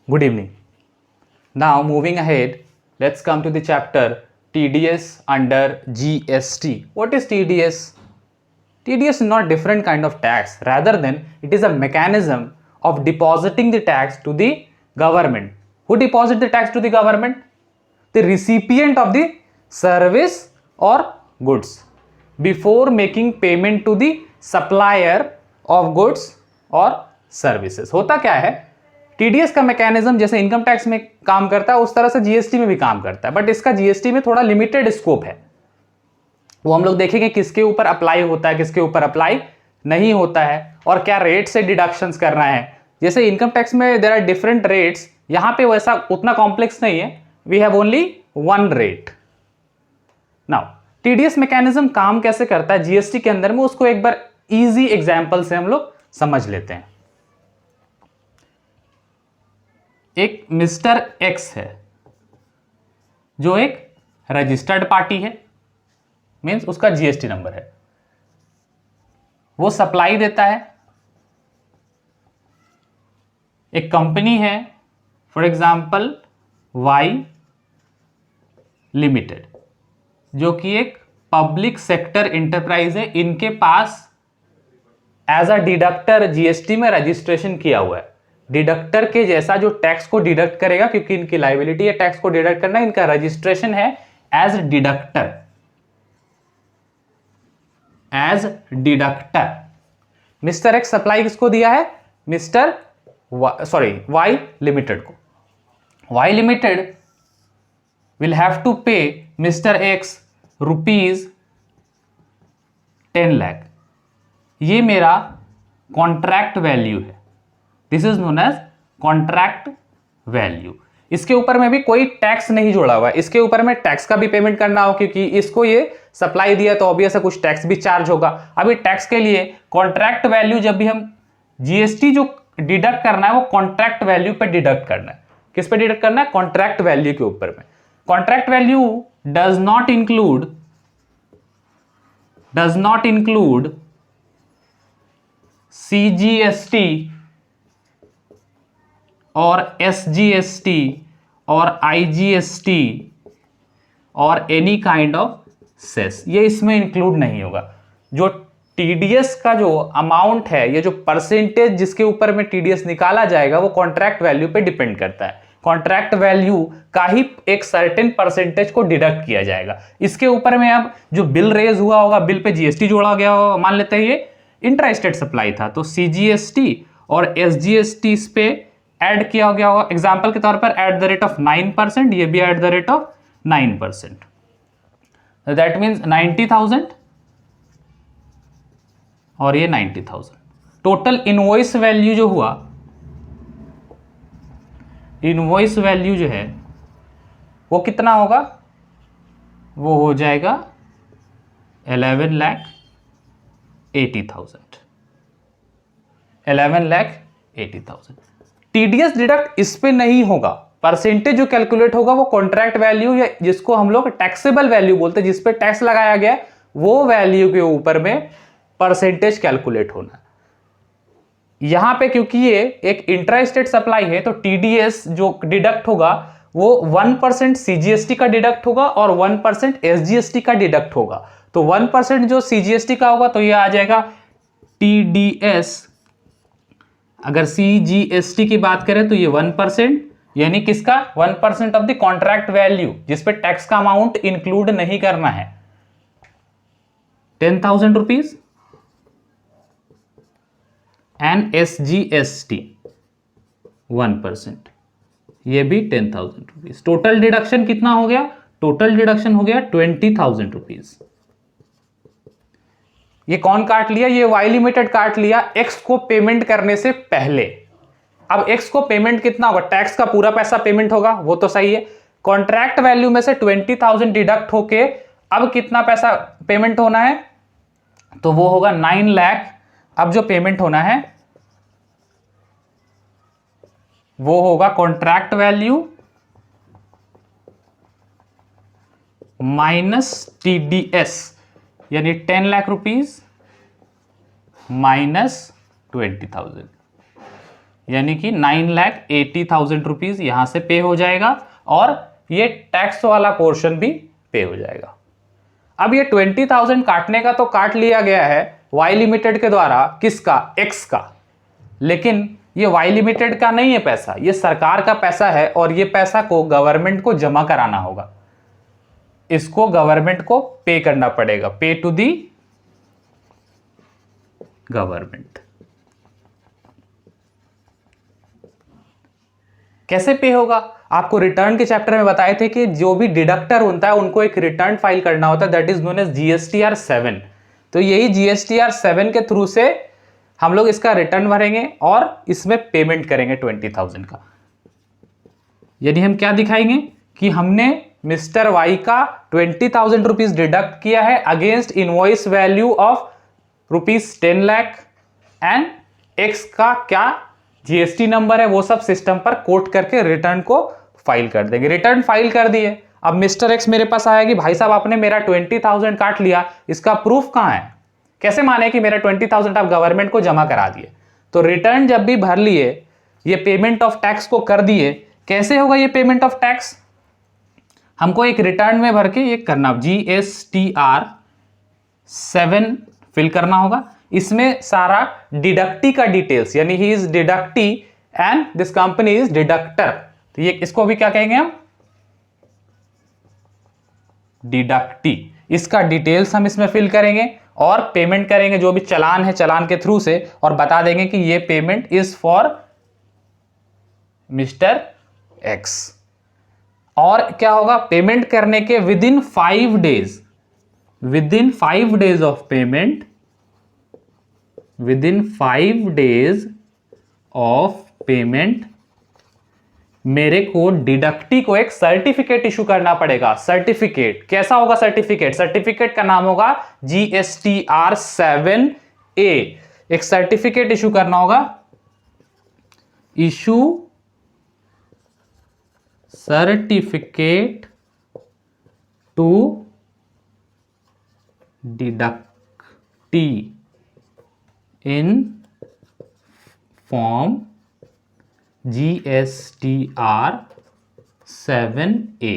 Good evening. Now moving ahead, let's come to the chapter TDS under GST. What is TDS? TDS is not different kind of tax, rather than it is a mechanism of depositing the tax to the government. Who deposit the tax to the government? The recipient of the service or goods before making payment to the supplier of goods or services. होता क्या है, TDS का mechanism जैसे income tax में काम करता है उस तरह से जीएसटी में भी काम करता है, बट इसका जीएसटी में थोड़ा लिमिटेड स्कोप है. वो हम लोग देखेंगे किसके ऊपर अप्लाई होता है, किसके ऊपर अप्लाई नहीं होता है, और क्या रेट से डिडक्शंस करना है. जैसे इनकम टैक्स में देयर आर डिफरेंट रेट्स, यहां पे वैसा उतना कॉम्प्लेक्स नहीं है. We have only one rate. Now TDS mechanism काम कैसे करता है जीएसटी के अंदर में, उसको एक बार इजी एग्जांपल से हम लोग समझ लेते हैं. एक मिस्टर एक्स है जो एक रजिस्टर्ड पार्टी है, मीन्स उसका जीएसटी नंबर है. वो सप्लाई देता है. एक कंपनी है फॉर एग्जांपल वाई लिमिटेड, जो कि एक पब्लिक सेक्टर इंटरप्राइज है. इनके पास एज अ डिडक्टर जीएसटी में रजिस्ट्रेशन किया हुआ है. डिडक्टर के जैसा जो टैक्स को डिडक्ट करेगा, क्योंकि इनकी लायबिलिटी है टैक्स को डिडक्ट करना, इनका रजिस्ट्रेशन है as deductor. As deductor mister x supply किसको दिया है, मिस्टर वाई लिमिटेड को. Y limited will have to pay mister x ₹10 lakh. ये मेरा कॉन्ट्रैक्ट वैल्यू है. This is known as contract value. इसके ऊपर में भी कोई टैक्स नहीं जोड़ा हुआ है. इसके ऊपर में टैक्स का भी पेमेंट करना हो, क्योंकि इसको ये सप्लाई दिया तो ऑब्वियस है कुछ टैक्स भी चार्ज होगा. अभी टैक्स के लिए कॉन्ट्रैक्ट वैल्यू, जब भी हम जीएसटी जो डिडक्ट करना है वो कॉन्ट्रैक्ट वैल्यू पे डिडक्ट करना है. किस पे डिडक्ट करना है, कॉन्ट्रैक्ट वैल्यू के ऊपर में. Contract value does not include CGST और एसजीएसटी और आईजीएसटी और एनी काइंड ऑफ सेस. ये इसमें इंक्लूड नहीं होगा. जो टीडीएस का जो अमाउंट है, ये जो परसेंटेज जिसके ऊपर में टीडीएस निकाला जाएगा, वो कॉन्ट्रैक्ट वैल्यू पे डिपेंड करता है. कॉन्ट्रैक्ट वैल्यू का ही एक सर्टेन परसेंटेज को डिडक्ट किया जाएगा. इसके ऊपर में अब जो बिल रेज हुआ होगा, बिल पे जीएसटी जोड़ा गया होगा, मान लेते हैं ये इंट्रा स्टेट सप्लाई था, तो सीजीएसटी और एसजीएसटी इस पे ऐड किया गया होगा. एग्जाम्पल के तौर पर एट द रेट ऑफ 9%, ये भी at the rate of 9%. That means 90,000 और ये 90,000. टोटल इनवॉइस वैल्यू जो हुआ, इनवॉइस वैल्यू जो है वो कितना होगा, वो हो जाएगा 11,80,000. 11,80,000. टीडीएस डिडक्ट इस पे नहीं होगा. परसेंटेज जो कैलकुलेट होगा वो कॉन्ट्रैक्ट वैल्यू, या जिसको हम लोग टैक्सेबल वैल्यू बोलते हैं, जिस पे टैक्स लगाया गया है, वो वैल्यू के ऊपर में परसेंटेज कैलकुलेट होना. यहां पे क्योंकि ये एक इंट्रा स्टेट सप्लाई है, तो टीडीएस जो डिडक्ट होगा वो 1% सीजीएसटी का डिडक्ट होगा और 1% एसजीएसटी का डिडक्ट होगा. तो 1% जो सीजीएसटी का होगा तो ये आ जाएगा टीडीएस. अगर सीजीएसटी की बात करें तो ये 1%, यानी किसका, 1% ऑफ द कॉन्ट्रैक्ट वैल्यू, जिसपे टैक्स का अमाउंट इंक्लूड नहीं करना है, 10,000 रुपीज. एंड एसजीएसटी 1%, ये भी 10,000 रुपीज. टोटल डिडक्शन कितना हो गया, टोटल डिडक्शन हो गया 20,000 रुपीज. ये कौन काट लिया, ये वाई लिमिटेड काट लिया एक्स को पेमेंट करने से पहले. अब एक्स को पेमेंट कितना होगा, टैक्स का पूरा पैसा पेमेंट होगा, वो तो सही है. कॉन्ट्रैक्ट वैल्यू में से 20,000 डिडक्ट होके अब कितना पैसा पेमेंट होना है, तो वो होगा 9 लाख. अब जो पेमेंट होना है वो होगा कॉन्ट्रैक्ट वैल्यू माइनस टीडीएस, यानी 10 लाख रुपीज माइनस 20,000. यानी कि 9,80,000 रुपीज यहां से पे हो जाएगा और ये टैक्स वाला पोर्शन भी पे हो जाएगा। अब ये 20,000 काटने का तो काट लिया गया है वाई लिमिटेड के द्वारा, किसका? एक्स का। लेकिन ये वाई लिमिटेड का नहीं है पैसा, ये सरकार का पैसा है और ये पैसा को गवर्नमेंट को जमा कराना होगा। इसको गवर्नमेंट को पे करना पड़ेगा, पे टू दी गवर्नमेंट। कैसे पे होगा? आपको रिटर्न के चैप्टर में बताए थे कि जो भी डिडक्टर होता है उनको एक रिटर्न फाइल करना होता है, that is known as GSTR 7। तो यही जीएसटीआर 7 के थ्रू से हम लोग इसका रिटर्न भरेंगे और इसमें पेमेंट करेंगे 20,000 का। यानी हम क्या दिखाएंगे कि हमने मिस्टर वाई का 20,000 रुपीज डिडक्ट किया है against invoice value of ₹10 lakh and x का क्या जीएसटी नंबर है वो सब सिस्टम पर कोट करके रिटर्न को फाइल कर देंगे। रिटर्न फाइल कर दिए। अब मिस्टर एक्स मेरे पास आया कि भाई साहब आपने मेरा 20,000 काट लिया, इसका प्रूफ कहां है? कैसे माने कि मेरा 20,000 आप गवर्नमेंट को जमा करा दिए? तो रिटर्न जब भी भर लिए, ये पेमेंट ऑफ टैक्स को कर दिए। कैसे होगा ये पेमेंट ऑफ टैक्स? हमको एक रिटर्न में भर के ये करना, GSTR 7 फिल करना होगा। इसमें सारा डिडक्टी का डिटेल्स, यानी he is deductee and this company is deductor. तो ये इसको भी क्या कहेंगे हम? डिडक्टी। इसका डिटेल्स हम इसमें फिल करेंगे और पेमेंट करेंगे जो भी चालान है, चालान के थ्रू से, और बता देंगे कि ये payment is for mister x. और क्या होगा? पेमेंट करने के with in 5 days, within 5 days of payment, within 5 days of payment मेरे को डिडक्टी को एक सर्टिफिकेट इशू करना पड़ेगा। सर्टिफिकेट कैसा होगा? सर्टिफिकेट, सर्टिफिकेट का नाम होगा GSTR 7A। एक सर्टिफिकेट इशू करना होगा, issue certificate to deductee in form GSTR 7A।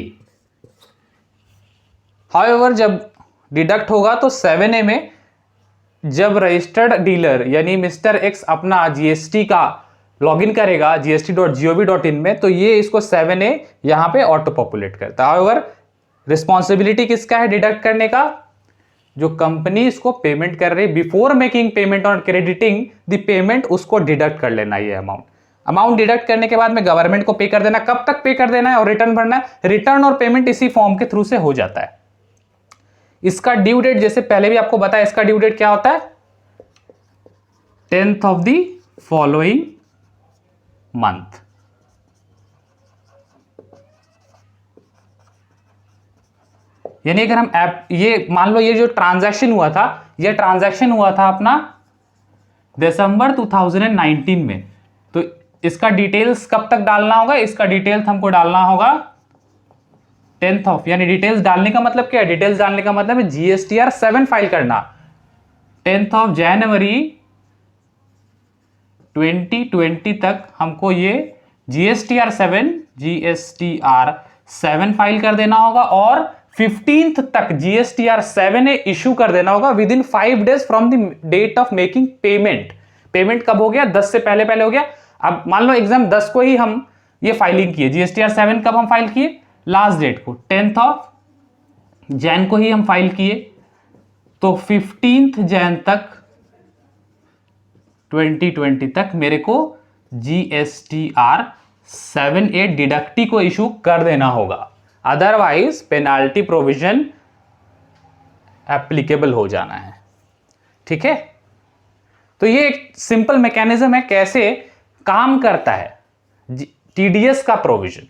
However जब डिडक्ट होगा तो 7A में जब रजिस्टर्ड डीलर यानी मिस्टर एक्स अपना जीएसटी का लॉगिन करेगा gst.gov.in में, तो ये इसको 7A यहां पे ऑटो पॉपुलेट करता है। हाउएवर रिस्पॉन्सिबिलिटी किसका है डिडक्ट करने का? जो कंपनी इसको पेमेंट कर रही है, बिफोर मेकिंग पेमेंट और क्रेडिटिंग द पेमेंट, उसको डिडक्ट कर लेना ये अमाउंट डिडक्ट करने के बाद में गवर्नमेंट को पे कर देना। कब तक पे कर देना है और रिटर्न भरना है? रिटर्न और पेमेंट इसी फॉर्म के थ्रू से हो जाता है। इसका ड्यू डेट जैसे पहले भी आपको बताया, इसका ड्यू डेट क्या होता है? 10th of the following month. यानी अगर हम ये मान लो ये जो ट्रांजैक्शन हुआ था, ये ट्रांजैक्शन हुआ था अपना दिसंबर 2019 में, तो इसका डिटेल्स कब तक डालना होगा? इसका डिटेल्स हमको डालना होगा 10th ऑफ, यानी डिटेल्स डालने का मतलब क्या है? डिटेल्स डालने का मतलब है GSTR 7 फाइल करना। 10th ऑफ जनवरी 2020 तक हमको ये GSTR 7 फाइल कर देना होगा और 15th तक GSTR 7A इशू कर देना होगा within 5 days from the date of making payment. Payment कब हो गया? 10 से पहले हो गया। अब मान लो एग्जाम 10 को ही हम ये फाइलिंग किए, GSTR 7 कब हम फाइल किए? लास्ट डेट को 10th ऑफ जैन को ही हम फाइल किए, तो 15th जैन तक 2020 तक मेरे को GSTR 7A डिडक्टी को इशू कर देना होगा, अदरवाइज पेनाल्टी प्रोविजन एप्लीकेबल हो जाना है। ठीक है, तो ये एक सिंपल मैकेनिज्म है कैसे काम करता है टीडीएस का प्रोविजन।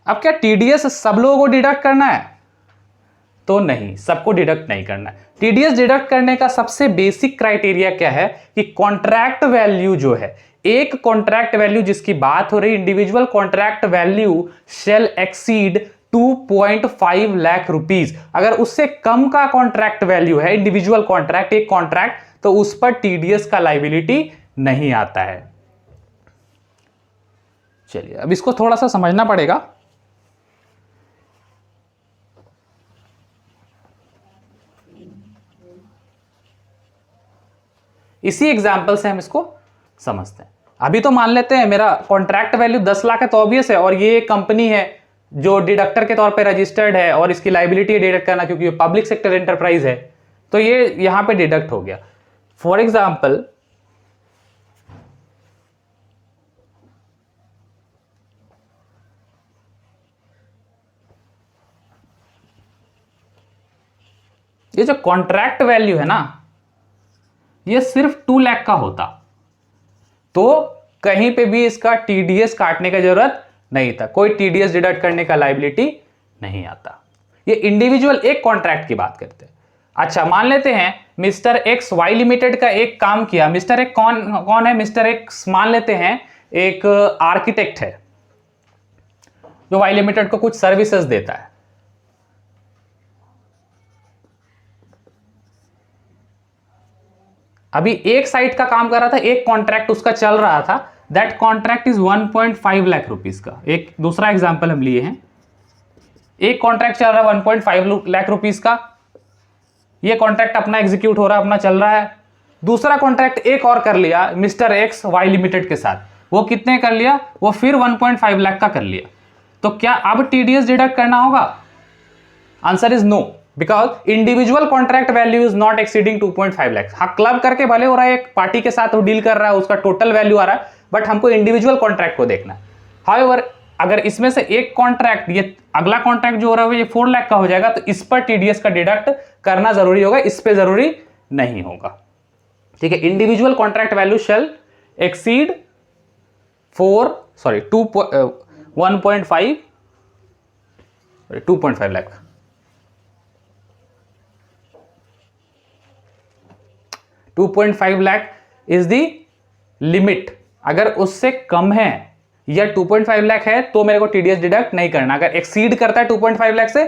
अब क्या टीडीएस सब लोगों को डिडक्ट करना है? तो नहीं, सबको डिडक्ट नहीं करना है। टीडीएस डिडक्ट करने का सबसे बेसिक क्राइटेरिया क्या है कि कॉन्ट्रैक्ट वैल्यू जो है, एक कॉन्ट्रैक्ट वैल्यू जिसकी बात हो रही, individual contract value shall exceed 2.5 lakh rupees. अगर उससे कम का कॉन्ट्रैक्ट वैल्यू है, इंडिविजुअल कॉन्ट्रैक्ट, एक कॉन्ट्रैक्ट, तो उस पर टीडीएस का लायबिलिटी नहीं आता है। चलिए अब इसको थोड़ा सा समझना पड़ेगा। इसी एग्जाम्पल से हम इसको समझते हैं। अभी तो मान लेते हैं मेरा कॉन्ट्रैक्ट वैल्यू 10 लाख है तो ऑब्वियस है, और ये एक कंपनी है जो डिडक्टर के तौर पे रजिस्टर्ड है और इसकी लाइबिलिटी है डिडक्ट करना, क्योंकि पब्लिक सेक्टर एंटरप्राइज है, तो ये यहां पे डिडक्ट हो गया। फॉर एग्जाम्पल ये जो कॉन्ट्रैक्ट वैल्यू है ना, ये सिर्फ 2 लाख का होता तो कहीं पे भी इसका टीडीएस काटने का जरूरत नहीं था, कोई टीडीएस डिडक्ट करने का लाइबिलिटी नहीं आता। ये इंडिविजुअल एक कॉन्ट्रैक्ट की बात करते हैं। अच्छा मान लेते हैं मिस्टर एक्स वाई लिमिटेड का एक काम किया। मिस्टर एक्स कौन है? मिस्टर एक्स मान लेते हैं एक आर्किटेक्ट है जो वाई लिमिटेड को कुछ सर्विसेज देता है। अभी एक साइट का काम कर रहा था, एक कॉन्ट्रैक्ट उसका चल रहा था, that contract is 1.5 lakh rupees का। एक दूसरा एग्जांपल हम लिए हैं, एक कॉन्ट्रैक्ट चल रहा है 1.5 लाख रुपीज का, ये कॉन्ट्रैक्ट अपना एग्जीक्यूट हो रहा है, अपना चल रहा है। दूसरा कॉन्ट्रैक्ट एक और कर लिया मिस्टर एक्स वाई लिमिटेड के साथ, वो कितने कर लिया? वो फिर 1.5 लाख का कर लिया। तो क्या अब टीडीएस डिडक्ट करना होगा? Answer is no, because individual contract value is not exceeding 2.5 lakh. हाँ क्लब करके भले हो रहा है, एक पार्टी के साथ वो डील कर रहा है, उसका टोटल वैल्यू आ रहा है, बट हमको इंडिविजुअल कॉन्ट्रैक्ट को देखना है। हाउएवर अगर इसमें से एक कॉन्ट्रैक्ट, ये अगला कॉन्ट्रैक्ट जो हो रहा है ये 4 लाख का हो जाएगा, तो इस पर टीडीएस का डिडक्ट करना जरूरी होगा, इस पे जरूरी नहीं होगा। ठीक है, individual contract value shall exceed 2.5 lakh. 2.5 lakh is the limit. अगर उससे कम है या 2.5 लाख है तो मेरे को टीडीएस डिडक्ट नहीं करना। अगर एक्सीड करता है 2.5 लाख से,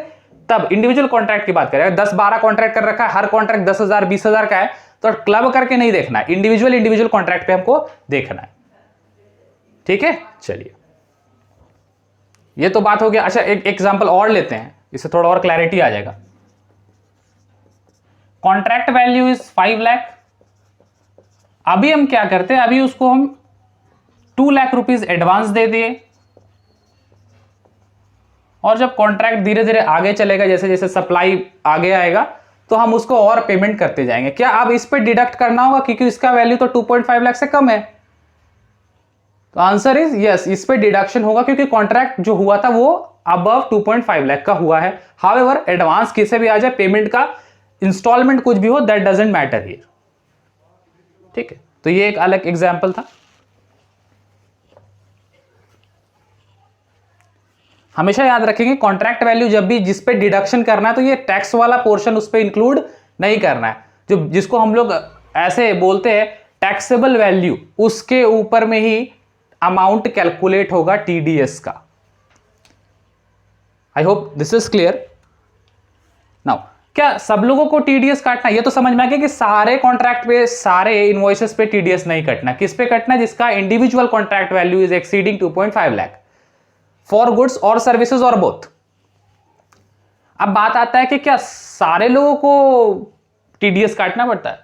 तब इंडिविजुअल कॉन्ट्रैक्ट की बात करें। 10-12 कॉन्ट्रैक्ट कर रखा है, हर कॉन्ट्रैक्ट 10,000 20,000 का है, तो क्लब करके नहीं देखना है, इंडिविजुअल कॉन्ट्रैक्ट पे हमको देखना है। ठीक है, चलिए ये तो बात हो गया। अच्छा एक एग्जांपल और लेते हैं, इससे थोड़ा और क्लैरिटी आ जाएगा। Contract value is 5 lakh. अभी हम क्या करते हैं, अभी उसको हम 2 लाख रुपीज एडवांस दे दिए, और जब कॉन्ट्रैक्ट धीरे धीरे आगे चलेगा, जैसे जैसे सप्लाई आगे आएगा, तो हम उसको और पेमेंट करते जाएंगे। क्या अब इस पे डिडक्ट करना होगा, क्योंकि इसका वैल्यू तो 2.5 लाख से कम है? तो आंसर इज यस, इस पे डिडक्शन होगा, क्योंकि कॉन्ट्रैक्ट जो हुआ था वो अबव 2.5 लाख का हुआ है। हाउएवर एडवांस किसे भी आ जाए, पेमेंट का इंस्टॉलमेंट कुछ भी हो, दैट डजंट मैटर हियर। ठीक है, तो ये एक अलग एग्जांपल था। हमेशा याद रखेंगे कॉन्ट्रैक्ट वैल्यू जब भी जिस पे डिडक्शन करना है, तो ये टैक्स वाला पोर्शन उस पे इंक्लूड नहीं करना है, जो जिसको हम लोग ऐसे बोलते हैं टैक्सेबल वैल्यू, उसके ऊपर में ही अमाउंट कैलकुलेट होगा टीडीएस का। I hope this is clear now. क्या सब लोगों को टीडीएस काटना? ये तो समझ में आ गया कि सारे कॉन्ट्रैक्ट पे, सारे इनवॉइसेस पे टीडीएस नहीं कटना। किस पे कटना? जिसका individual contract value is exceeding 2.5 lakh for goods और सर्विसेज और बोथ। अब बात आता है कि क्या सारे लोगों को टीडीएस काटना पड़ता है?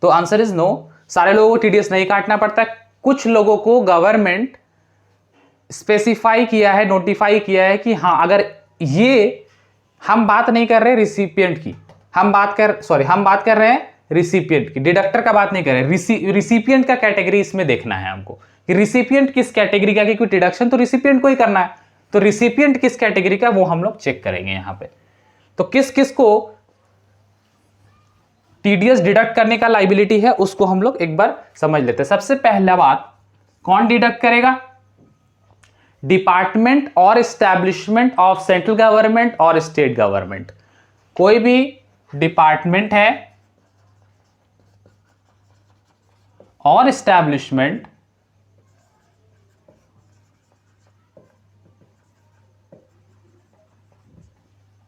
तो आंसर इज नो, सारे लोगों को टीडीएस नहीं काटना पड़ता। कुछ लोगों को गवर्नमेंट स्पेसिफाई किया है, नोटिफाई किया है कि हाँ, अगर ये, हम बात नहीं कर रहे रिसिपिएंट की, हम बात कर रहे हैं रिसिपिएंट की, डिडक्टर का बात नहीं कर रहे। रिसिपिएंट का कैटेगरी इसमें देखना है हमको कि रिसिपिएंट किस कैटेगरी का, क्योंकि डिडक्शन तो रिसिपिएंट को ही करना है, तो रिसिपिएंट किस कैटेगरी का वो हम लोग चेक करेंगे यहां पे। तो किस किस को टीडीएस डिडक्ट करने का लाइबिलिटी है उसको हम लोग एक बार समझ लेते हैं। सबसे पहला बात, कौन डिडक्ट करेगा? डिपार्टमेंट और एस्टैब्लिशमेंट ऑफ सेंट्रल गवर्नमेंट और स्टेट गवर्नमेंट। कोई भी डिपार्टमेंट है और एस्टैब्लिशमेंट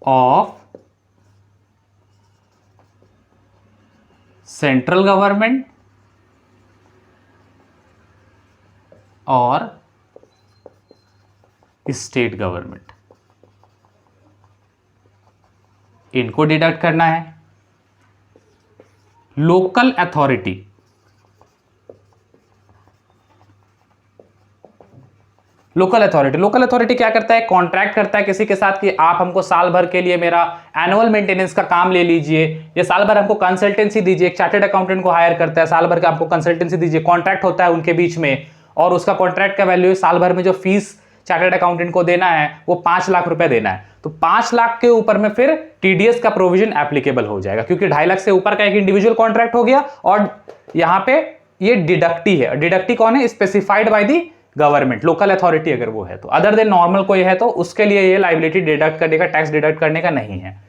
ऑफ सेंट्रल गवर्नमेंट और स्टेट गवर्नमेंट, इनको डिडक्ट करना है। लोकल अथॉरिटी, लोकल अथॉरिटी क्या करता है, कॉन्ट्रैक्ट करता है किसी के साथ कि आप हमको साल भर के लिए मेरा एनुअल मेंटेनेंस का काम ले लीजिए, या साल भर हमको कंसल्टेंसी दीजिए। एक चार्टर्ड अकाउंटेंट को हायर करता है, साल भर का आपको कंसल्टेंसी दीजिए, कॉन्ट्रैक्ट होता है उनके बीच में, और उसका कॉन्ट्रैक्ट का वैल्यू साल भर में जो फीस चार्टर्ड अकाउंटेंट को देना है वो 5 लाख रुपए देना है। तो 5 लाख के ऊपर में फिर टीडीएस का प्रोविजन एप्लीकेबल हो जाएगा, क्योंकि 2.5 लाख से ऊपर का एक इंडिविजुअल कॉन्ट्रैक्ट हो गया, और यहां पे ये डिडक्टी है। डिडक्टी कौन है, specified by the government, local authority अगर वो है तो। अदर देन नॉर्मल कोई है तो उसके लिए ये लायबिलिटी डिडक्ट करने का, टैक्स डिडक्ट करने का नहीं है।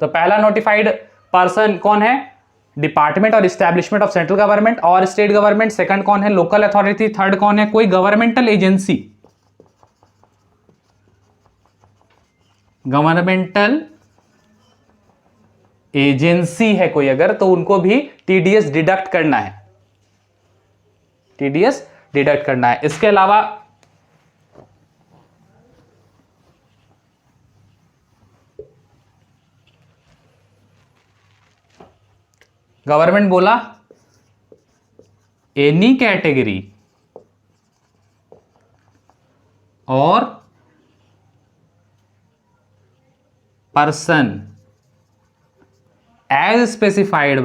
तो पहला नोटिफाइड पर्सन कौन है, डिपार्टमेंट और इस्टेब्लिशमेंट ऑफ सेंट्रल गवर्नमेंट और स्टेट गवर्नमेंट। सेकंड कौन है, लोकल अथॉरिटी। थर्ड कौन है, कोई गवर्नमेंटल एजेंसी, गवर्नमेंटल एजेंसी है कोई अगर, तो उनको भी टीडीएस डिडक्ट करना है, टीडीएस डिडक्ट करना है। इसके अलावा गवर्नमेंट बोला एनी कैटेगरी और person as specified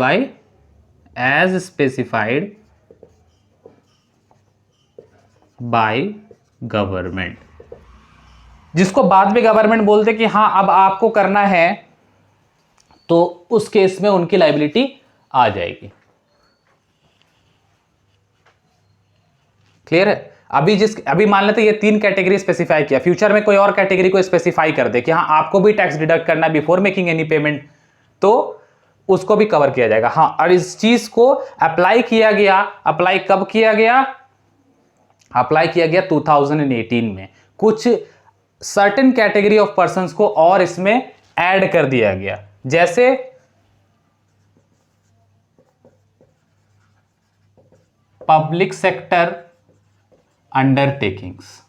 by government, जिसको बाद में गवर्नमेंट बोलते कि हाँ अब आपको करना है, तो उस केस में उनकी लायबिलिटी आ जाएगी। क्लियर है। अभी मान लेते ये 3 कैटेगरी स्पेसिफाई किया, फ्यूचर में कोई और कैटेगरी को स्पेसिफाई कर दे कि हाँ आपको भी टैक्स डिडक्ट करना है बिफोर मेकिंग एनी पेमेंट, तो उसको भी कवर किया जाएगा। हाँ, और इस चीज को अप्लाई किया गया, अप्लाई कब किया गया, अप्लाई किया गया 2018 में। कुछ सर्टेन कैटेगरी ऑफ पर्संस को और इसमें ऐड कर दिया गया, जैसे public sector undertakings,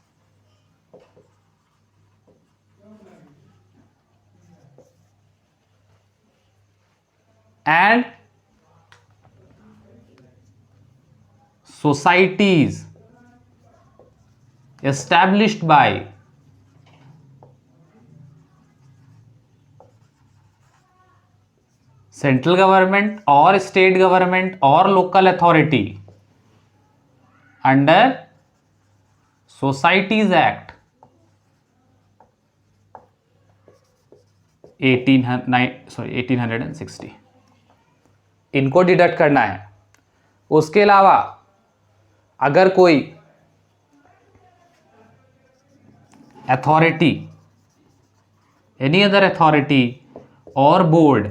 and societies established by central government or state government or local authority under Societies Act 1860, इनको डिडक्ट करना है। उसके अलावा अगर कोई अथॉरिटी, एनी अदर अथॉरिटी और board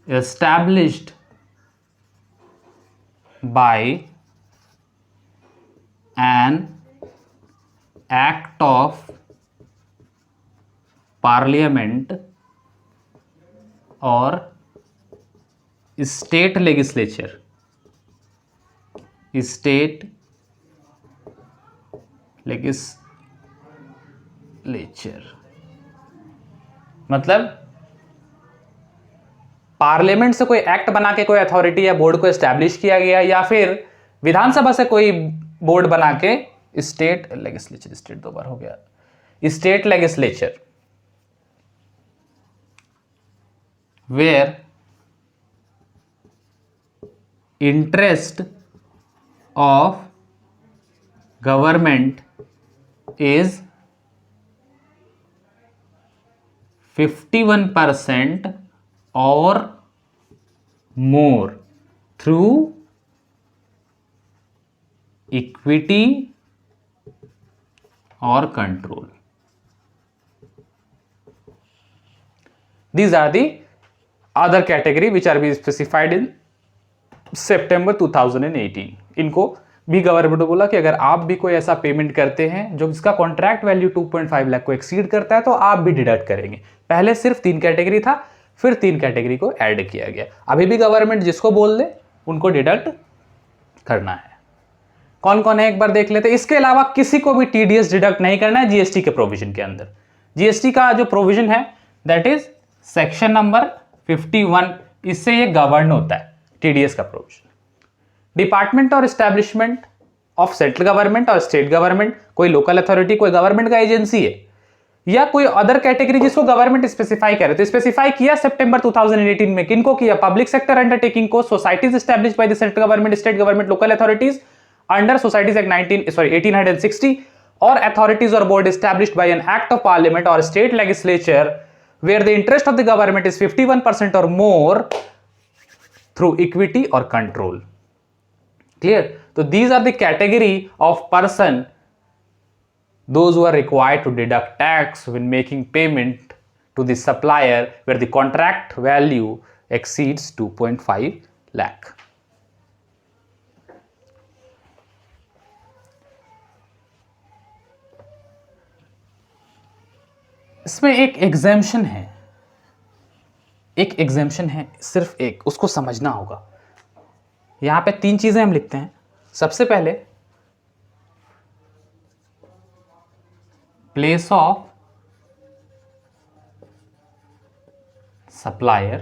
established bye an act of parliament और स्टेट लेजिस्लेचर, स्टेट लेजिस्लेचर मतलब पार्लियामेंट से कोई एक्ट बना के कोई अथॉरिटी या बोर्ड को एस्टैब्लिश किया गया, या फिर विधानसभा से कोई बोर्ड बना के स्टेट लेजिस्लेचर, स्टेट 2 बार हो गया, state legislature, where interest of government is 51% or more through equity or control. These are the other category which are be specified in September 2018. इनको भी गवर्नमेंट ने बोला कि अगर आप भी कोई ऐसा पेमेंट करते हैं जो जिसका कॉन्ट्रैक्ट वैल्यू 2.5 लाख को एक्सीड करता है तो आप भी डिडक्ट करेंगे। पहले सिर्फ 3 कैटेगरी था, फिर 3 कैटेगरी को ऐड किया गया। अभी भी गवर्नमेंट जिसको बोल दे उनको डिडक्ट करना है। कौन कौन है एक बार देख लेते हैं। इसके अलावा किसी को भी टीडीएस डिडक्ट नहीं करना है जीएसटी के प्रोविजन के अंदर। जीएसटी का जो प्रोविजन है दैट इज सेक्शन नंबर 51, इससे ये गवर्न होता है टीडीएस का प्रोविजन। डिपार्टमेंट और एस्टैब्लिशमेंट ऑफ सेंट्रल गवर्नमेंट और स्टेट गवर्नमेंट, कोई लोकल अथॉरिटी, कोई गवर्नमेंट का एजेंसी है या कोई अदर कैटेगरी जिसको गवर्नमेंट स्पेसिफाई करे, तो स्पेसिफाई किया सितंबर 2018 में, किनको किया, पब्लिक सेक्टर अंडरटेकिंग को, societies established by the central government, state government, local authorities under societies act 1860 और अथॉरिटीज और board established bye an act of parliament और state legislature where the interest of the government is 51% और more through equity और control. Clear? तो these are the category of person those who are required to deduct tax when making payment to the supplier where the contract value exceeds 2.5 lakh. इसमें एक exemption है, एक exemption है, सिर्फ एक, उसको समझना होगा। यहां पे 3 चीजें हम लिखते हैं। सबसे पहले place of supplier,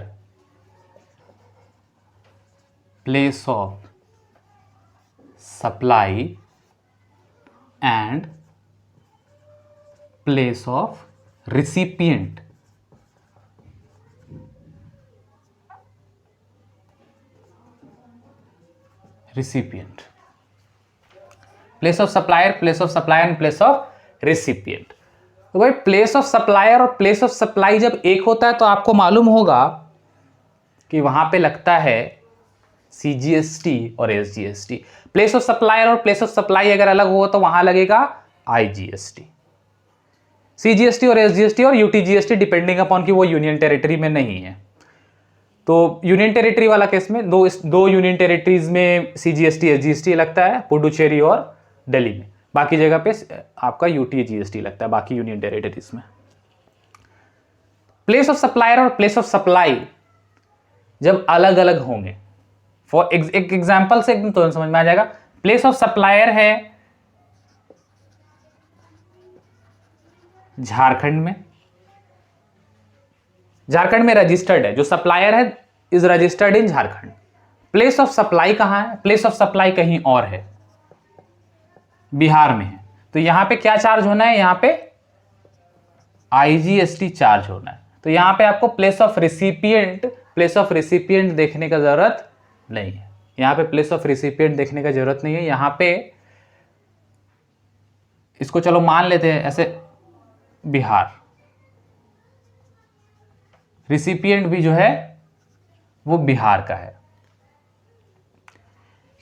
place of supply and place of recipient. Recipient, place of supplier, place of supply and place of recipient. तो भाई प्लेस ऑफ सप्लायर और प्लेस ऑफ सप्लाई जब एक होता है तो आपको मालूम होगा कि वहां पे लगता है सीजीएसटी और एसजीएसटी। प्लेस ऑफ सप्लायर और प्लेस ऑफ सप्लाई अगर अलग हो तो वहां लगेगा आईजीएसटी। सीजीएसटी और एसजीएसटी और यूटीजीएसटी डिपेंडिंग अपॉन कि वो यूनियन टेरिटरी में नहीं है। तो यूनियन टेरिटरी वाला केस में दो यूनियन टेरिटरीज में सीजीएसटी एसजीएसटी लगता है, पुडुचेरी और दिल्ली में। बाकी जगह पे आपका यूटीजीएसटी लगता है बाकी यूनियन टेरिटरीज में। प्लेस ऑफ सप्लायर और प्लेस ऑफ सप्लाई जब अलग अलग होंगे, फॉर एक एग्जांपल से एकदम तुरंत समझ में आ जाएगा। प्लेस ऑफ सप्लायर है झारखंड में, झारखंड में रजिस्टर्ड है, जो सप्लायर है is registered in Jharkhand. Place of supply कहां है? प्लेस ऑफ सप्लाई कहीं और है, बिहार में है। तो यहां पे क्या चार्ज होना है? यहां पे आईजीएसटी चार्ज होना है। तो यहां पे आपको प्लेस ऑफ रिसिपिएंट देखने का जरूरत नहीं है। यहां पे प्लेस ऑफ रिसिपिएंट देखने का जरूरत नहीं है। यहां पे इसको चलो मान लेते हैं ऐसे, बिहार, रिसिपिएंट भी जो है वो बिहार का है,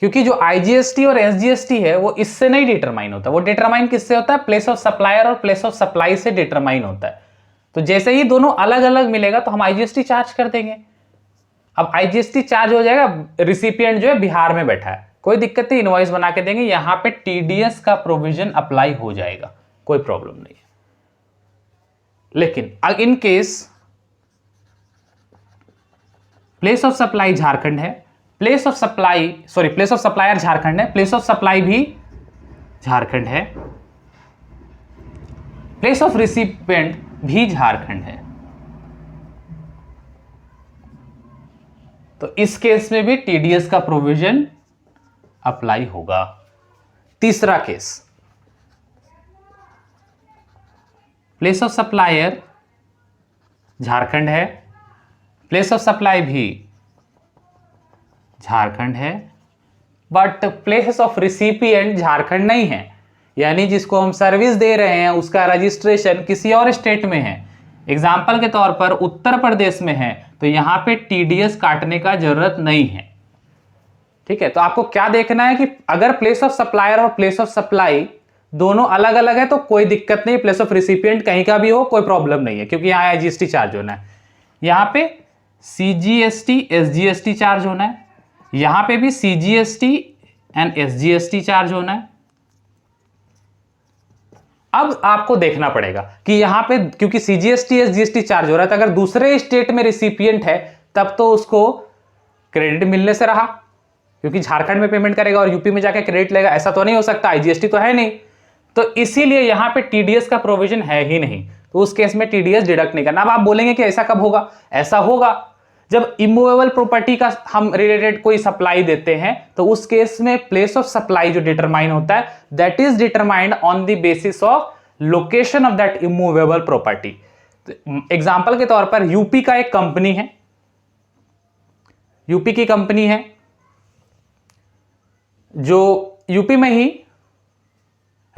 क्योंकि जो आईजीएसटी और एसजीएसटी है वो इससे नहीं डिटरमाइन होता। वो डिटरमाइन किससे होता है? प्लेस ऑफ सप्लायर और प्लेस ऑफ सप्लाई से डिटरमाइन होता है। तो जैसे ही दोनों अलग अलग मिलेगा तो हम आईजीएसटी चार्ज कर देंगे। अब आईजीएसटी चार्ज हो जाएगा, रिसिपिएंट जो है बिहार में बैठा है, कोई दिक्कत नहीं, इनवॉइस बना के देंगे, यहां पे टीडीएस का प्रोविजन अप्लाई हो जाएगा, कोई प्रॉब्लम नहीं है। लेकिन in case place of supply Jharkhand है, प्लेस ऑफ सप्लायर झारखंड है, प्लेस ऑफ सप्लाई भी झारखंड है, प्लेस ऑफ रिसिपिएंट भी झारखंड है, तो इस केस में भी टीडीएस का प्रोविजन अप्लाई होगा। तीसरा case, place of supplier Jharkhand है, प्लेस ऑफ सप्लाई भी झारखंड है, but place of recipient Jharkhand नहीं है, यानी जिसको हम सर्विस दे रहे हैं उसका रजिस्ट्रेशन किसी और स्टेट में है। एग्जाम्पल के तौर पर उत्तर प्रदेश में है, तो यहां पे टीडीएस काटने का जरूरत नहीं है। ठीक है, तो आपको क्या देखना है कि अगर प्लेस ऑफ सप्लायर और प्लेस ऑफ सप्लाई दोनों अलग अलग है तो कोई दिक्कत नहीं, प्लेस ऑफ रिसिपिएंट कहीं का भी हो कोई प्रॉब्लम नहीं है, क्योंकि यहां आईजीएसटी चार्ज होना है, यहां पे सीजीएसटी एसजीएसटी चार्ज होना है, यहां पे भी सीजीएसटी एंड एसजीएसटी चार्ज होना है। अब आपको देखना पड़ेगा कि यहां पे क्योंकि सीजीएसटी एसजीएसटी चार्ज हो रहा है, तो अगर दूसरे स्टेट में रिसिपिएंट है तब तो उसको क्रेडिट मिलने से रहा, क्योंकि झारखंड में पेमेंट करेगा और यूपी में जाके क्रेडिट लेगा, ऐसा तो नहीं हो सकता, आईजीएसटी तो है नहीं, तो इसीलिए यहां पे टीडीएस का प्रोविजन है ही नहीं, तो उस केस में टीडीएस डिडक्ट नहीं करना। अब आप बोलेंगे कि ऐसा कब होगा, ऐसा होगा जब इमूवेबल प्रॉपर्टी का हम रिलेटेड कोई सप्लाई देते हैं, तो उस केस में प्लेस ऑफ सप्लाई जो डिटरमाइन होता है that is determined on the basis of location of that immovable property. Example के तौर पर यूपी का एक कंपनी है, यूपी की कंपनी है जो यूपी में ही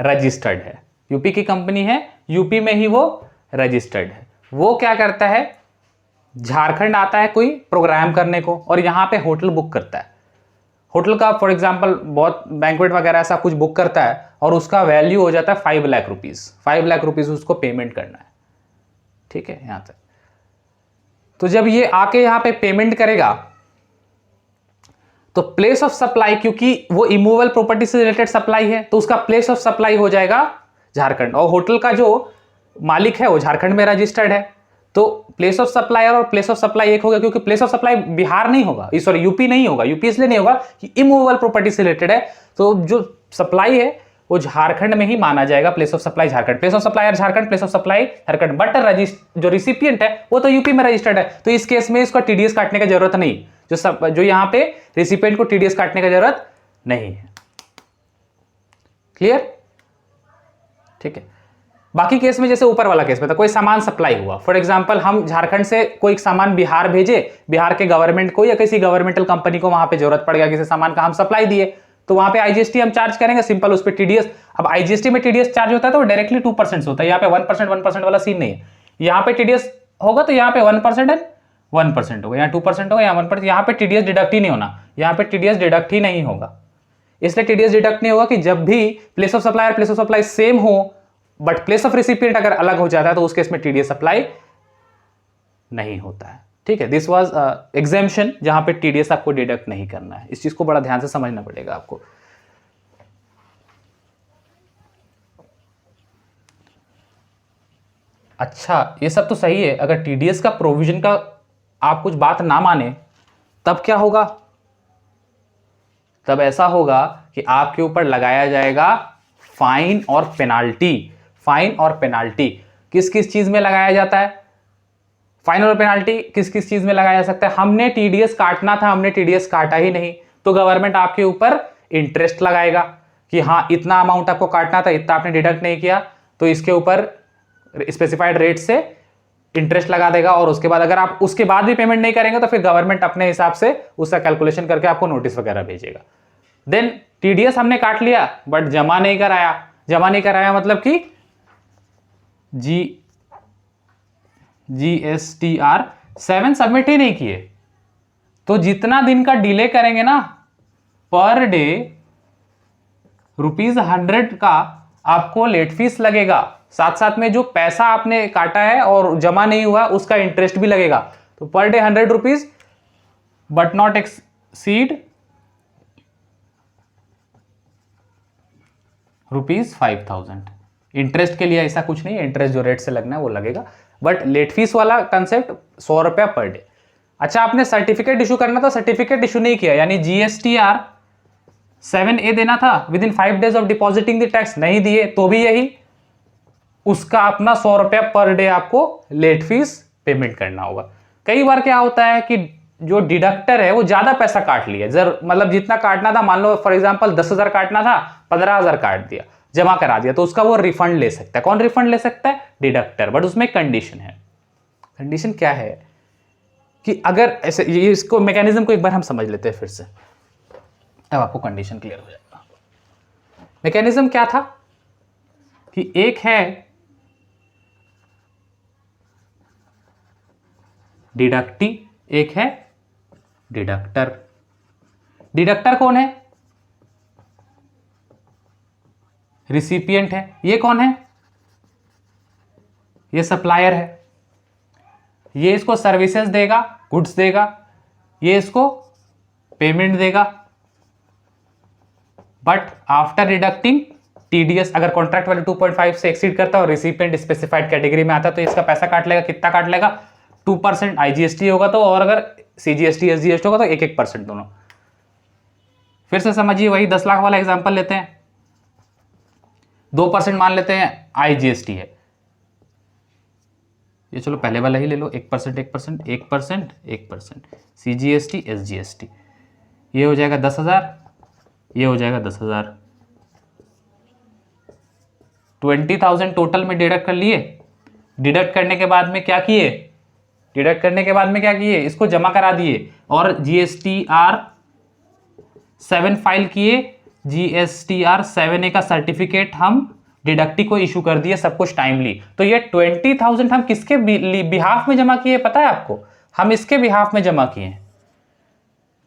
रजिस्टर्ड है, यूपी की कंपनी है, यूपी में ही वो रजिस्टर्ड है। वो क्या करता है, झारखंड आता है कोई प्रोग्राम करने को और यहां पे होटल बुक करता है, होटल का फॉर एग्जांपल बहुत बैंक्वेट वगैरह ऐसा कुछ बुक करता है और उसका वैल्यू हो जाता है 5 लाख रुपीज, 5 लाख रुपीज उसको पेमेंट करना है, ठीक है यहां तक। तो जब ये आके यहां पे पेमेंट करेगा तो प्लेस ऑफ सप्लाई, क्योंकि वो इमूवेबल प्रॉपर्टी से रिलेटेड सप्लाई है तो उसका प्लेस ऑफ सप्लाई हो जाएगा झारखंड, और होटल का जो मालिक है वो झारखंड में रजिस्टर्ड है, तो प्लेस ऑफ सप्लायर और प्लेस ऑफ सप्लाई एक होगा, क्योंकि प्लेस ऑफ सप्लाई बिहार नहीं होगा, सॉरी यूपी नहीं होगा, यूपी इसलिए नहीं होगा कि इमूवेबल प्रॉपर्टी से रिलेटेड है, तो जो सप्लाई है वो झारखंड में ही माना जाएगा, place of supply Jharkhand, place of supplier Jharkhand, place of supply Jharkhand, but जो रिसिपिएंट है वो तो यूपी में रजिस्टर्ड है, तो इस केस में इसका टीडीएस काटने की जरूरत नहीं, जो यहां पे रिसिपिएंट को टीडीएस काटने की जरूरत नहीं है। क्लियर, ठीक है। बाकी केस में जैसे ऊपर वाला केस में था, कोई सामान सप्लाई हुआ, फॉर एग्जांपल हम झारखंड से कोई सामान बिहार भेजे, बिहार के गवर्नमेंट को या किसी गवर्नमेंटल कंपनी को वहां पे जरूरत पड़ गया किसी सामान का, हम सप्लाई दिए, तो वहां पे आईजीएसटी हम चार्ज करेंगे, सिंपल उस पर टीडीएस। अब आईजीएसटी में टीडीएस चार्ज होता है तो डायरेक्टली 2% से होता है, यहाँ पे 1% वाला सीन नहीं है, यहाँ पे टीडीएस होगा तो यहाँ पे 1% एंड 1% होगा, यहाँ 2% होगा, यहाँ 1%, यहाँ पे टीडीएस डिडक्ट ही नहीं होना, यहाँ पे टीडीएस डिडक्ट ही नहीं होगा। इसलिए टीडीएस डिडक्ट नहीं होगा कि जब भी प्लेस ऑफ सप्लाई और प्लेस ऑफ सप्लाई सेम हो बट प्लेस ऑफ रिसिपिएंट अगर अलग हो जाता है तो उस केस में टीडीएस अप्लाई नहीं होता है, ठीक है। दिस वाज एग्जेम्पशन जहां पे टीडीएस आपको डिडक्ट नहीं करना है, इस चीज को बड़ा ध्यान से समझना पड़ेगा आपको। अच्छा, ये सब तो सही है, अगर टीडीएस का प्रोविजन का आप कुछ बात ना माने तब क्या होगा, तब ऐसा होगा कि आपके ऊपर लगाया जाएगा फाइन और पेनाल्टी। फाइन और पेनाल्टी किस किस चीज में लगाया जाता है, फाइन और पेनाल्टी किस किस चीज में लगाया जा सकता है। हमने टीडीएस काटना था, हमने टीडीएस काटा ही नहीं, तो गवर्नमेंट आपके ऊपर इंटरेस्ट लगाएगा कि हाँ इतना अमाउंट आपको काटना था, इतना आपने डिडक्ट नहीं किया, तो इसके ऊपर स्पेसिफाइड रेट से इंटरेस्ट लगा देगा, और उसके बाद अगर आप उसके बाद भी पेमेंट नहीं करेंगे तो फिर गवर्नमेंट अपने हिसाब से उसका कैलकुलेशन करके आपको नोटिस वगैरह भेजेगा। देन टीडीएस हमने काट लिया बट जमा नहीं कराया, जमा नहीं कराया मतलब कि GSTR 7 सबमिट ही नहीं किए, तो जितना दिन का डिले करेंगे ना पर डे ₹100 का आपको लेट फीस लगेगा, साथ साथ में जो पैसा आपने काटा है और जमा नहीं हुआ उसका इंटरेस्ट भी लगेगा, तो per day ₹100 but not exceed ₹5,000। Interest के लिए ऐसा कुछ नहीं है, इंटरेस्ट जो रेट से लगना है वो लगेगा, बट लेट फीस वाला कंसेप्ट ₹100 पर डे। अच्छा, आपने सर्टिफिकेट इशू करना था, सर्टिफिकेट इशू नहीं किया, यानी GSTR 7A देना था with in 5 days of depositing the tax, नहीं दिए तो भी यही उसका अपना ₹100 पर डे आपको लेट फीस पेमेंट करना होगा। कई बार क्या होता है कि जो डिडक्टर है वो ज्यादा पैसा काट लिया, मतलब जितना काटना था, मान लो फॉर एग्जांपल 10,000 काटना था, 15,000 काट दिया, जमा करा दिया, तो उसका वो रिफंड ले सकता है। कौन रिफंड ले सकता है? डिडक्टर। बट उसमें कंडीशन है। कंडीशन क्या है कि अगर ऐसे, ये इसको मैकेनिज्म को एक बार हम समझ लेते हैं फिर से, अब आपको कंडीशन क्लियर हो जाएगा। मैकेनिज्म क्या था कि एक है डिडक्टी, एक है डिडक्टर। डिडक्टर कौन है? रिसिपिएंट है। ये कौन है? ये सप्लायर है। ये इसको सर्विसेज देगा, गुड्स देगा, ये इसको पेमेंट देगा, बट आफ्टर डिडक्टिंग टीडीएस, अगर कॉन्ट्रैक्ट वैल्यू 2.5 से एक्सीड करता है और रिसिपिएंट स्पेसिफाइड कैटेगरी में आता है तो इसका पैसा काट लेगा। कितना काट लेगा? 2% आईजीएसटी होगा तो, और अगर सीजीएसटी एसजीएसटी होगा तो 1% दोनों। फिर से समझिए, वही 10 लाख वाला एग्जांपल लेते हैं, 2% मान लेते हैं IGST है, ये चलो पहले वाला ही ले लो, 1%, 1%, 1%, 1%, CGST, SGST, ये हो जाएगा 10,000, ये हो जाएगा 10,000, 20,000 टोटल में डिडक्ट कर लिए। डिडक्ट करने के बाद में क्या किए, डिडक्ट करने के बाद में क्या किए, इसको जमा करा दिए और GSTR 7 फाइल किए, GSTR 7A का सर्टिफिकेट हम डिडक्टी को इशू कर दिए, सब कुछ टाइमली। तो ये 20,000 हम किसके बिहाफ में जमा किए पता है आपको, हम इसके बिहाफ में जमा किए।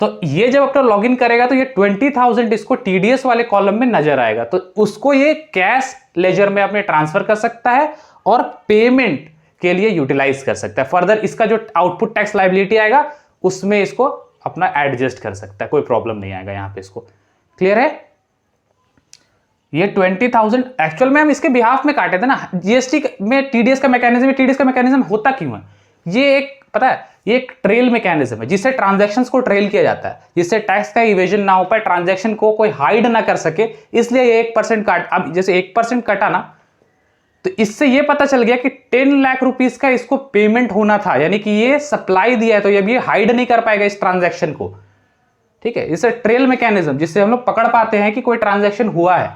तो ये जब अपना लॉगिन करेगा तो ये 20,000 इसको TDS वाले कॉलम में नजर आएगा, तो उसको ये कैश लेजर में अपने ट्रांसफर कर सकता है और पेमेंट के लिए यूटिलाइज कर सकता है। फर्दर इसका जो आउटपुट टैक्स लायबिलिटी आएगा उसमें इसको अपना एडजस्ट कर सकता है, कोई प्रॉब्लम नहीं आएगा यहां पे इसको। क्लियर है? ये 20,000 एक्चुअल में हम इसके बिहाफ में काटे थे ना, GST में TDS का मैकेनिज्म होता क्यों है, ये एक पता है, ये एक ट्रेल मैकेनिज्म है जिससे ट्रांजैक्शंस को ट्रेल किया जाता है, जिससे टैक्स का इवेजन ना हो पाए, ट्रांजैक्शन को कोई हाइड ना कर सके, इसलिए ये 1% काट। अब जैसे 1% कटा ना, तो इससे ये पता चल गया कि 10 लाख रुपीस का इसको पेमेंट होना था, यानी कि ये सप्लाई दिया है, तो ये हाइड नहीं कर पाएगा इस ट्रांजैक्शन को। ठीक है, इसे ट्रेल मैकेनिज्म, जिससे हम लोग पकड़ पाते हैं कि कोई ट्रांजैक्शन हुआ है।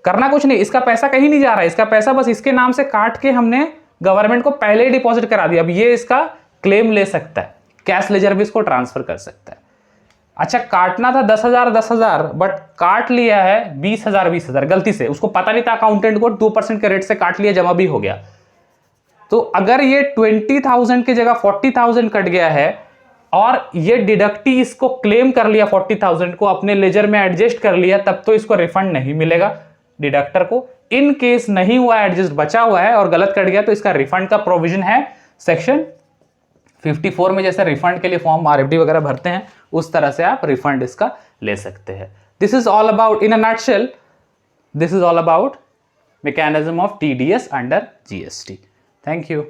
करना कुछ नहीं, इसका पैसा कहीं नहीं जा रहा है, इसका पैसा बस इसके नाम से काट के हमने गवर्नमेंट को पहले ही डिपॉजिट करा दिया। अब ये इसका क्लेम ले सकता है, कैश लेजर भी इसको ट्रांसफर कर सकता है। अच्छा, काटना था 10,000 बट काट लिया है 20,000 गलती से, उसको पता नहीं था अकाउंटेंट को, 2% के रेट से काट लिया, जमा भी हो गया। तो अगर ये 20,000 की जगह 40,000 कट गया है और ये डिडक्टी इसको क्लेम कर लिया, 40,000 को अपने लेजर में एडजस्ट कर लिया, तब तो इसको रिफंड नहीं मिलेगा डिडक्टर को। इन केस नहीं हुआ एडजस्ट, बचा हुआ है और गलत कट गया, तो इसका रिफंड का प्रोविजन है सेक्शन 54 में। जैसे रिफंड के लिए फॉर्म RFD वगैरह भरते हैं, उस तरह से आप रिफंड इसका ले सकते हैं। This is all about, in a nutshell, this is all about mechanism of TDS under GST. Thank you.